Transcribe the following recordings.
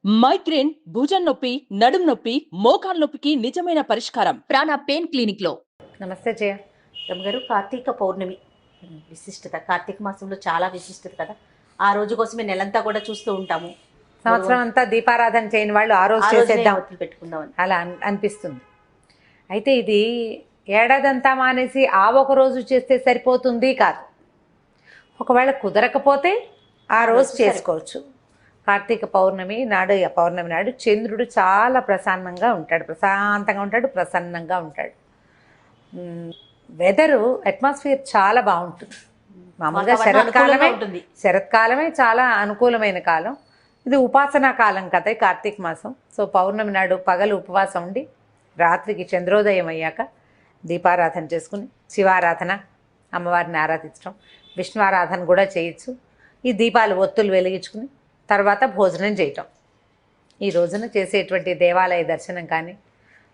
Migraine, భుజం నొప్పి, నడుం నొప్పి, మోకాలు నొప్పికి నిజమైన పరిష్కారం ప్రాణ పెయిన్ క్లినిక్ లో. నమస్తే జయ. రమ్మగారు, కార్తీక పౌర్ణమి విశిష్టత, కార్తీక మాసంలో చాలా విశిష్టత కదా. ఆ రోజు కోసమే నెలంతా కూడా చూస్తూ ఉంటాము. సంవత్సరం అంతా దీపారాధన చేయని వాళ్ళు ఆ రోజు చేసేద్దాం పెట్టుకుందాం అలా అనిపిస్తుంది. అయితే ఇది ఏడాదంతా మానేసి ఆ ఒక రోజు చేస్తే సరిపోతుంది కాదు. ఒకవేళ కుదరకపోతే ఆ రోజు చేసుకోవచ్చు. కార్తీక పౌర్ణమి నాడు చంద్రుడు చాలా ప్రశాంతంగా ఉంటాడు, ప్రసన్నంగా ఉంటాడు. వెదరు అట్మాస్ఫియర్ చాలా బాగుంటుంది. మామూలుగా శరత్కాలమే చాలా అనుకూలమైన కాలం. ఇది ఉపాసనా కాలం కదా కార్తీక మాసం. సో పౌర్ణమి నాడు పగలు ఉపవాసం ఉండి రాత్రికి చంద్రోదయం అయ్యాక దీపారాధన చేసుకుని శివారాధన, అమ్మవారిని ఆరాధించడం, విష్ణువారాధన కూడా చేయొచ్చు. ఈ దీపాలు ఒత్తులు వెలిగించుకుని తర్వాత భోజనం చేయటం. ఈ రోజున చేసేటువంటి దేవాలయ దర్శనం కానీ,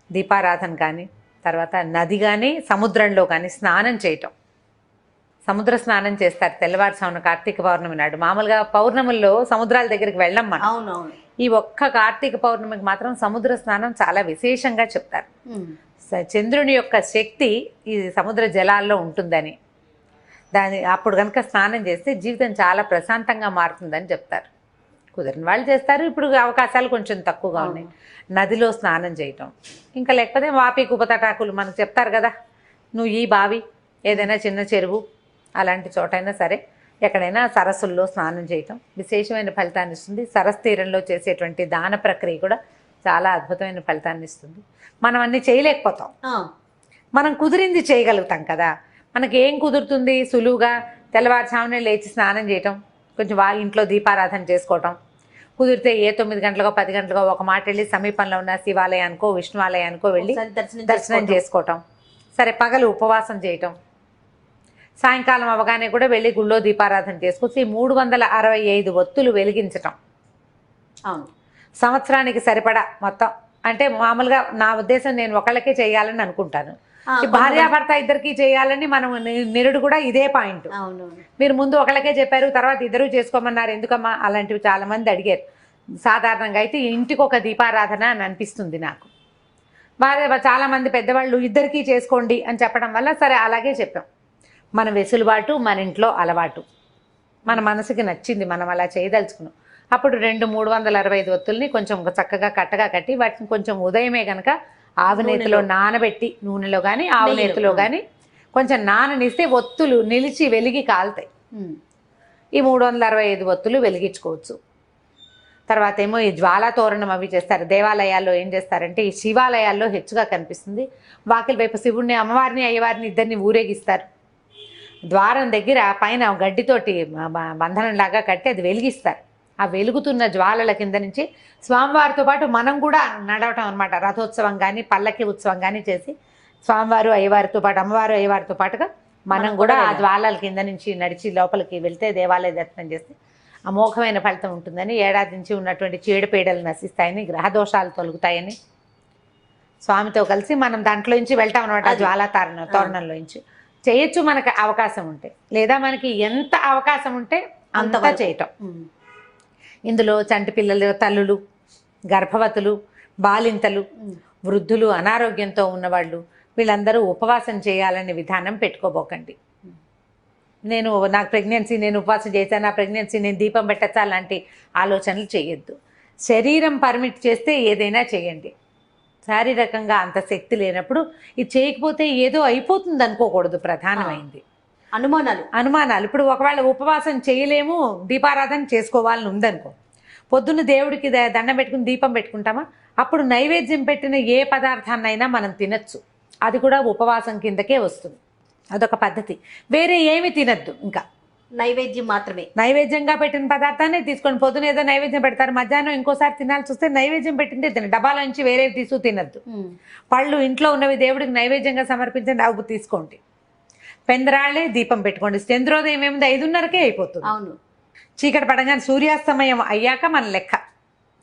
దీపారాధన కానీ, తర్వాత నది కానీ సముద్రంలో కానీ స్నానం చేయటం. సముద్ర స్నానం చేస్తారు తెల్లవారుజామున కార్తీక పౌర్ణమి నాడు. మామూలుగా పౌర్ణముల్లో సముద్రాల దగ్గరికి వెళ్ళం మనం. అవునవును. ఈ ఒక్క కార్తీక పౌర్ణమికి మాత్రం సముద్ర స్నానం చాలా విశేషంగా చెప్తారు. చంద్రుని యొక్క శక్తి ఈ సముద్ర జలాల్లో ఉంటుందని, అప్పుడు కనుక స్నానం చేస్తే జీవితం చాలా ప్రశాంతంగా మారుతుందని చెప్తారు. కుదిరిన వాళ్ళు చేస్తారు. ఇప్పుడు అవకాశాలు కొంచెం తక్కువగా ఉన్నాయి. నదిలో స్నానం చేయటం, ఇంకా లేకపోతే వాపి కుపతటాకులు మనకు చెప్తారు కదా, నువ్వు ఈ బావి ఏదైనా చిన్న చెరువు అలాంటి చోటైనా సరే ఎక్కడైనా సరస్సుల్లో స్నానం చేయటం విశేషమైన ఫలితాన్ని ఇస్తుంది. సరస్సు తీరంలో చేసేటువంటి దాన ప్రక్రియ కూడా చాలా అద్భుతమైన ఫలితాన్ని ఇస్తుంది. మనం అన్నీ చేయలేకపోతాం, మనం కుదిరింది చేయగలుగుతాం కదా. మనకి ఏం కుదురుతుంది? సులువుగా తెల్లవారుజామునే లేచి స్నానం చేయటం, కొంచెం ఇంట్లో దీపారాధన చేసుకోవటం. కుదిరితే 9 గంటలకో 10 గంటలకో ఒక మాట వెళ్ళి సమీపంలో ఉన్న శివాలయానికో విష్ణువాలయానికో వెళ్ళి దర్శనం చేసుకోవటం. సరే, పగలు ఉపవాసం చేయటం, సాయంకాలం అవగానే కూడా వెళ్ళి గుళ్ళో దీపారాధన చేసుకొచ్చి 365 ఒత్తులు వెలిగించటం. అవును, సంవత్సరానికి సరిపడా మొత్తం. అంటే మామూలుగా నా ఉద్దేశం నేను ఒకళ్ళకే చేయాలని అనుకుంటాను. భార్యాభర్త ఇద్దరికి చేయాలని మనం నిరుడు కూడా ఇదే పాయింట్. మీరు ముందు ఒకళ్ళకే చెప్పారు, తర్వాత ఇద్దరు చేసుకోమన్నారు, ఎందుకమ్మా? అలాంటివి చాలా మంది అడిగారు. సాధారణంగా అయితే ఇంటికి ఒక దీపారాధన అని అనిపిస్తుంది నాకు. చాలా మంది పెద్దవాళ్ళు ఇద్దరికీ చేసుకోండి అని చెప్పడం వల్ల సరే అలాగే చెప్పాం. మన వెసులుబాటు, మన ఇంట్లో అలవాటు, మన మనసుకి నచ్చింది, మనం అలా చేయదలుచుకున్నాం. అప్పుడు 365 ఒత్తుల్ని కొంచెం చక్కగా కట్టగా కట్టి వాటిని కొంచెం ఉదయమే కనుక ఆవునేతిలో నానబెట్టి, నూనెలో కానీ ఆవునేతిలో కానీ కొంచెం నాననిస్తే ఒత్తులు నిలిచి వెలిగి కాలుతాయి. ఈ 365 ఒత్తులు వెలిగించుకోవచ్చు. తర్వాత ఏమో ఈ జ్వాలా తోరణం అవి చేస్తారు. దేవాలయాల్లో ఏం చేస్తారంటే, ఈ శివాలయాల్లో హెచ్చుగా కనిపిస్తుంది, వాకిలి వైపు శివుణ్ణి, అమ్మవారిని, అయ్యవారిని ఇద్దరిని ఊరేగిస్తారు. ద్వారం దగ్గర పైన గడ్డితోటి బంధనంలాగా కట్టి అది వెలిగిస్తారు. ఆ వెలుగుతున్న జ్వాలల కింద నుంచి స్వామివారితో పాటు మనం కూడా నడవటం అనమాట. రథోత్సవం కానీ పల్లకి ఉత్సవం కానీ చేసి స్వామివారు అయ్యవారితో పాటు, అమ్మవారు అయ్యవారితో పాటుగా మనం కూడా ఆ జ్వాలల కింద నుంచి నడిచి లోపలికి వెళ్తే దేవాలయ దర్శనం చేస్తే అమోఘమైన ఫలితం ఉంటుందని, ఏడాది నుంచి ఉన్నటువంటి చీడపీడలు నశిస్తాయని, గ్రహదోషాలు తొలుగుతాయని, స్వామితో కలిసి మనం దాంట్లో నుంచి వెళ్తాం అనమాట. ఆ జ్వాలా తోరణంలో నుంచి చేయొచ్చు మనకు అవకాశం ఉంటే, లేదా మనకి ఎంత అవకాశం ఉంటే అంతగా చేయటం. ఇందులో చంటి పిల్లలు, తల్లులు, గర్భవతులు, బాలింతలు, వృద్ధులు, అనారోగ్యంతో ఉన్నవాళ్ళు వీళ్ళందరూ ఉపవాసం చేయాలనే విధానం పెట్టుకోబోకండి. నాకు ప్రెగ్నెన్సీ, నేను ఉపవాసం చేశాను, నా ప్రెగ్నెన్సీ నేను దీపం పెట్టచ్చా, అలాంటి ఆలోచనలు చేయొద్దు. శరీరం పర్మిట్ చేస్తే ఏదైనా చేయండి. శారీరకంగా అంత శక్తి లేనప్పుడు ఇది చేయకపోతే ఏదో అయిపోతుంది అనుకోకూడదు. ప్రధానమైంది అనుమానాలు. ఇప్పుడు ఒకవేళ ఉపవాసం చేయలేము, దీపారాధన చేసుకోవాలని ఉందనుకో, పొద్దున్న దేవుడికి దండం పెట్టుకుని దీపం పెట్టుకుంటామా, అప్పుడు నైవేద్యం పెట్టిన ఏ పదార్థాన్నైనా మనం తినచ్చు. అది కూడా ఉపవాసం కిందకే వస్తుంది. అదొక పద్ధతి. వేరే ఏమి తినద్దు, ఇంకా నైవేద్యం మాత్రమే. నైవేద్యంగా పెట్టిన పదార్థాన్ని తీసుకొని, పొద్దున ఏదో నైవేద్యం పెడతారు, మధ్యాహ్నం ఇంకోసారి తినాల్సి వస్తే నైవేద్యం పెట్టింటే డబ్బాల నుంచి వేరేవి తీసుకు తినద్దు. పళ్ళు ఇంట్లో ఉన్నవి దేవుడికి నైవేద్యంగా సమర్పించండి, అవి తీసుకోండి. పెందరాళ్ళే దీపం పెట్టుకోండి. చంద్రోదయం ఏముంది, 5:30కే అయిపోతుంది. అవును, చీకటి పడగానే సూర్యాస్తమయం అయ్యాక మన లెక్క.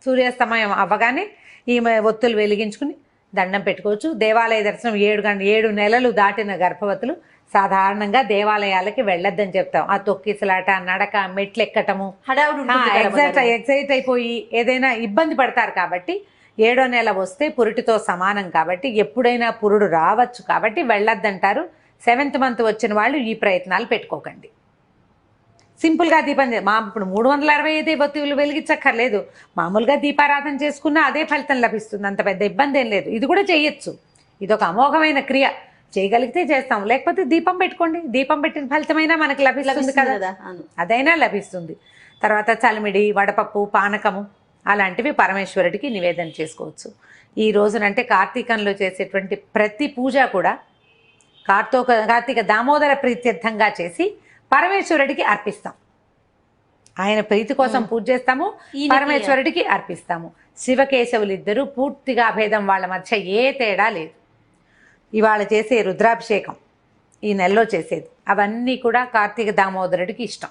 సూర్యాస్తమయం అవ్వగానే ఈ ఒత్తులు వెలిగించుకుని దండం పెట్టుకోవచ్చు. దేవాలయ దర్శనం 7 నెలలు దాటిన గర్భవతులు సాధారణంగా దేవాలయాలకి వెళ్ళొద్దని చెప్తాం. ఆ తొక్కిసలాట, నడక, మెట్లు ఎక్కటము, హడావుడి ఉంటుంది కదా ఎగ్జైట్ అయిపోయి ఏదైనా ఇబ్బంది పడతారు. కాబట్టి 7వ నెల వస్తే పురిటితో సమానం కాబట్టి ఎప్పుడైనా పురుడు రావచ్చు కాబట్టి వెళ్ళొద్దంటారు. 7th మంత్ వచ్చిన వాళ్ళు ఈ ప్రయత్నాలు పెట్టుకోకండి. సింపుల్గా దీపం ఇప్పుడు 365 బతులు వెలిగించక్కర్లేదు. మామూలుగా దీపారాధన చేసుకున్నా అదే ఫలితం లభిస్తుంది. అంత పెద్ద ఇబ్బంది ఏం లేదు. ఇది కూడా చేయొచ్చు. ఇది ఒక అమోఘమైన క్రియ. చేయగలిగితే చేస్తాం, లేకపోతే దీపం పెట్టుకోండి. దీపం పెట్టిన ఫలితమైనా మనకు లభిస్తుంది కదా, అదైనా లభిస్తుంది. తర్వాత చలిమిడి, వడపప్పు, పానకము అలాంటివి పరమేశ్వరుడికి నివేదన చేసుకోవచ్చు. ఈ రోజునంటే కార్తీకంలో చేసేటువంటి ప్రతి పూజ కూడా కార్తీక దామోదర ప్రీత్యర్థంగా చేసి పరమేశ్వరుడికి అర్పిస్తాం. ఆయన ప్రీతి కోసం పూజ చేస్తాము, పరమేశ్వరుడికి అర్పిస్తాము. శివకేశవులు ఇద్దరు పూర్తిగా అభేదం, వాళ్ళ మధ్య ఏ తేడా లేదు. ఇవాళ చేసే రుద్రాభిషేకం, ఈ నెలలో చేసేది, అవన్నీ కూడా కార్తీక దామోదరుడికి ఇష్టం.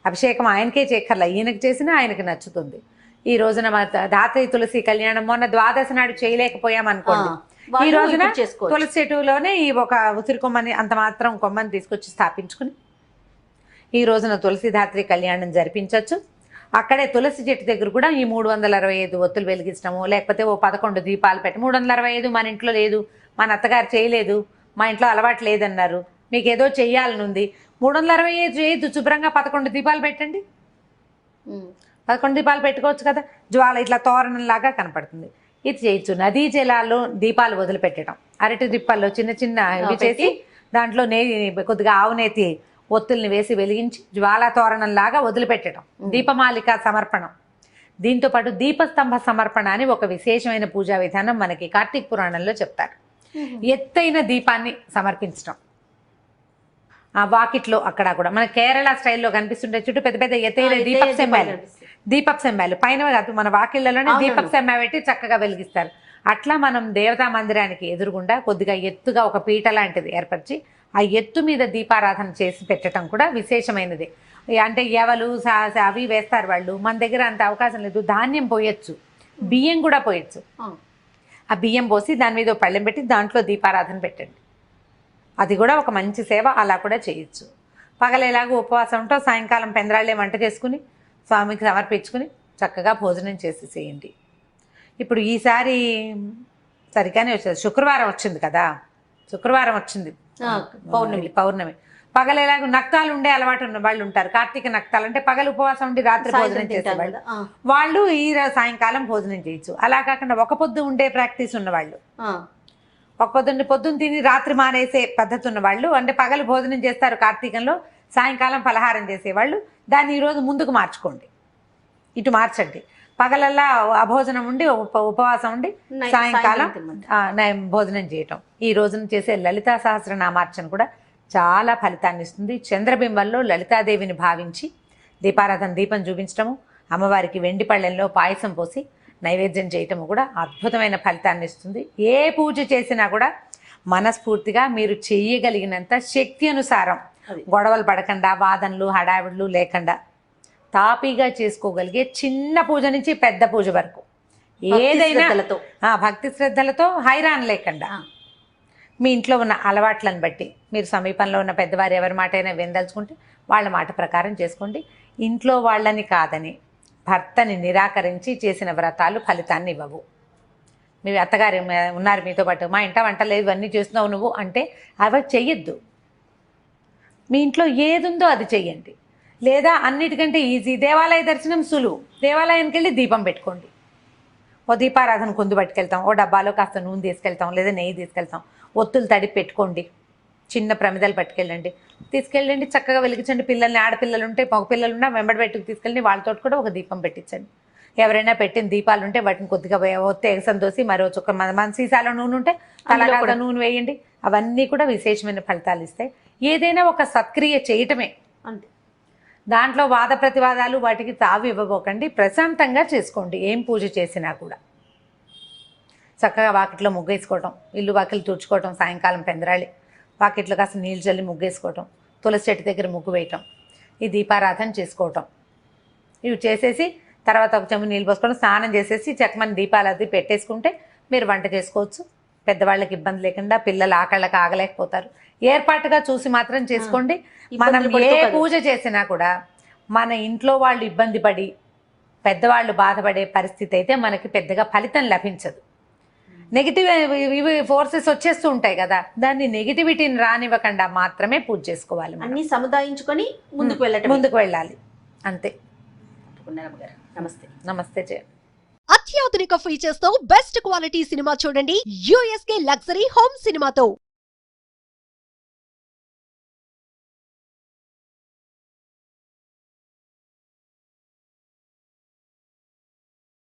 అభిషేకం ఆయనకే చేయక్కర్లా, ఈయనకి చేసినా ఆయనకి నచ్చుతుంది. ఈ రోజున ధాత్రి తులసి కళ్యాణం మొన్న ద్వాదశి నాడు చేయలేకపోయామనుకోండి, ఈ రోజున తులసి చెట్టులోనే ఈ ఒక ఉసిరి కొమ్మని అంత మాత్రం కొమ్మని తీసుకొచ్చి స్థాపించుకుని ఈ రోజున తులసిధాత్రి కళ్యాణం జరిపించవచ్చు. అక్కడే తులసి చెట్టు దగ్గర కూడా ఈ 365 ఒత్తులు వెలిగించడము, లేకపోతే ఓ 11 దీపాలు పెట్టి 365 మన ఇంట్లో లేదు, మన అత్తగారు చేయలేదు, మా ఇంట్లో అలవాటు లేదన్నారు, మీకు ఏదో చెయ్యాలని ఉంది, 365 చేయొద్దు, శుభ్రంగా 11 దీపాలు పెట్టండి. 11 దీపాలు పెట్టుకోవచ్చు కదా, జ్వాల ఇట్లా తోరణంలాగా కనపడుతుంది. ఇది చేయొచ్చు. నదీ జలాల్లో దీపాలు వదిలిపెట్టడం, అరటి దీపాల్లో చిన్న చిన్న ఇవి చేసి దాంట్లో కొద్దిగా ఆవునేతి ఒత్తుల్ని వేసి వెలిగించి జ్వాలా తోరణంలాగా వదిలిపెట్టడం, దీపమాలిక సమర్పణం. దీంతోపాటు దీపస్తంభ సమర్పణ అని ఒక విశేషమైన పూజా విధానం మనకి కార్తీక పురాణంలో చెప్తారు. ఎత్తైన దీపాన్ని సమర్పించడం, ఆ వాకిట్లో అక్కడ కూడా మన కేరళ స్టైల్లో కనిపిస్తుంటే చుట్టూ పెద్ద పెద్ద ఎత్తైన దీపపు సెమ్మాలు పైన కాదు, మన వాకిళ్లలోనే దీపపు సెమ్మ పెట్టి చక్కగా వెలిగిస్తారు. అట్లా మనం దేవతా మందిరానికి ఎదురుగుండా కొద్దిగా ఎత్తుగా ఒక పీట లాంటిది ఏర్పరిచి ఆ ఎత్తు మీద దీపారాధన చేసి పెట్టడం కూడా విశేషమైనది. అంటే ఎవలు అవి వేస్తారు వాళ్ళు, మన దగ్గర అంత అవకాశం లేదు. ధాన్యం పోయొచ్చు, బియ్యం కూడా పోయొచ్చు. ఆ బియ్యం పోసి దాని మీద పళ్ళెం పెట్టి దాంట్లో దీపారాధన పెట్టండి, అది కూడా ఒక మంచి సేవ. అలా కూడా చేయొచ్చు. పగలేలాగా ఉపవాసం ఉంటో సాయంకాలం పెందరాళ్ళే వంట చేసుకుని స్వామికి సమర్పించుకుని చక్కగా భోజనం చేసేసేయండి. ఇప్పుడు ఈసారి సరిగానే వచ్చేది, శుక్రవారం వచ్చింది కదా, శుక్రవారం వచ్చింది పౌర్ణమి. పగలేలాగా నక్తాలు ఉండే అలవాటు ఉన్న వాళ్ళు ఉంటారు. కార్తీక నక్తాలు అంటే పగలు ఉపవాసం ఉండి రాత్రి భోజనం చేసేవాళ్ళు, వాళ్ళు ఈ సాయంకాలం భోజనం చేయొచ్చు. అలా కాకుండా ఒక పొద్దు ఉండే ప్రాక్టీస్ ఉన్నవాళ్ళు, ఒక పొద్దున్న తిని రాత్రి మానేసే పద్ధతి ఉన్న వాళ్ళు, అంటే పగలు భోజనం చేస్తారు కార్తీకంలో, సాయంకాలం పలహారం చేసేవాళ్ళు, దాన్ని ఈరోజు ముందుకు మార్చుకోండి, ఇటు మార్చండి. పగలల్లా అభోజనం ఉండి ఉపవాసం ఉండి సాయంకాలం భోజనం చేయటం. ఈ రోజున చేసే లలితా సహస్రనామార్చన కూడా చాలా ఫలితాన్ని ఇస్తుంది. చంద్రబింబంలో లలితాదేవిని భావించి దీపం చూపించటము, అమ్మవారికి వెండి పళ్ళెంలో పాయసం పోసి నైవేద్యం చేయటము కూడా అద్భుతమైన ఫలితాన్ని ఇస్తుంది. ఏ పూజ చేసినా కూడా మనస్ఫూర్తిగా మీరు చెయ్యగలిగినంత శక్తి అనుసారం, గొడవలు పడకుండా, వాదనలు హడావిడులు లేకుండా తాపీగా చేసుకోగలిగే చిన్న పూజ నుంచి పెద్ద పూజ వరకు ఏదైనా భక్తి శ్రద్ధలతో హైరాన్ లేకుండా మీ ఇంట్లో ఉన్న అలవాట్లను బట్టి మీరు సమీపంలో ఉన్న పెద్దవారు ఎవరి మాట అయినా వినదలుచుకుంటే వాళ్ళ మాట ప్రకారం చేసుకోండి. ఇంట్లో వాళ్ళని కాదని భర్తని నిరాకరించి చేసిన వ్రతాలు ఫలితాన్ని ఇవ్వవు. మీ అత్తగారు ఉన్నారు మీతో పాటు, మా ఇంట వంట లేదు ఇవన్నీ చేస్తున్నావు నువ్వు అంటే అవి చెయ్యొద్దు. మీ ఇంట్లో ఏది ఉందో అది చెయ్యండి. లేదా అన్నిటికంటే ఈజీ, దేవాలయ దర్శనం సులువు, దేవాలయానికి వెళ్ళి దీపం పెట్టుకోండి. ఓ దీపారాధన కుందు పట్టుకెళ్తాం, ఓ డబ్బాలో కాస్త నూనె తీసుకెళ్తాం, లేదా నెయ్యి తీసుకెళ్తాం, ఒత్తులు తడిపి పెట్టుకోండి, చిన్న ప్రమిదలు తీసుకెళ్ళండి, చక్కగా వెలిగించండి. పిల్లల్ని, ఆడపిల్లలు ఉంటే మగ పిల్లలు ఉన్నా వెంబడి పెట్టుకు తీసుకెళ్ళి వాళ్ళతో కూడా ఒక దీపం పెట్టించండి. ఎవరైనా పెట్టిన దీపాలు ఉంటే వాటిని కొద్దిగా ఒత్తి ఎగసం దోసి మరో చుక్క మన సీసాలో నూనె ఉంటే అలాగా నూనె వేయండి. అవన్నీ కూడా విశేషమైన ఫలితాలు ఇస్తాయి. ఏదైనా ఒక సత్క్రియ చేయటమే అంతే, దాంట్లో వాద ప్రతివాదాలు వాటికి తావి ఇవ్వబోకండి. ప్రశాంతంగా చేసుకోండి. ఏం పూజ చేసినా కూడా చక్కగా వాకిట్లో ముగ్గేసుకోవటం, ఇల్లు వాకిలు తుడుచుకోవటం, సాయంకాలం పెందరాళి వాకిట్లో కాస్త నీళ్ళు చల్లి ముగ్గేసుకోవటం, తులసి చెట్టు దగ్గర ముగ్గు వేయటం, ఈ దీపారాధన చేసుకోవటం, ఇవి చేసేసి తర్వాత ఒక చెంబు నీళ్ళు పోసుకోవడం, స్నానం చేసేసి చక్కమని దీపాలు అది పెట్టేసుకుంటే మీరు వంట చేసుకోవచ్చు. పెద్దవాళ్ళకి ఇబ్బంది లేకుండా, పిల్లలు ఆకళ్ళకి ఆగలేకపోతారు. ఏర్పాటుగా చూసి మాత్రం చేసుకోండి. మనం ఇబ్బందులు ఏ పడుతూ కాదు. పూజ చేసినా కూడా మన ఇంట్లో వాళ్ళు ఇబ్బంది పడి పెద్దవాళ్ళు బాధపడే పరిస్థితి అయితే మనకి పెద్దగా ఫలితం లభించదు. నెగిటివ్ ఇవి ఫోర్సెస్ వచ్చేస్తూ ఉంటాయి కదా, దాన్ని నెగిటివిటీని రానివ్వకుండా మాత్రమే పూజ చేసుకోవాలి. అన్ని సముదాయించుకొని ముందుకు వెళ్ళాలి అంతే. రమ్మగారు నమస్తే. నమస్తే జయ. అత్యాధునిక ఫీచర్స్ తో బెస్ట్ క్వాలిటీ సినిమా చూడండి యూఎస్కే లగ్జరీ హోమ్ సినిమాతో.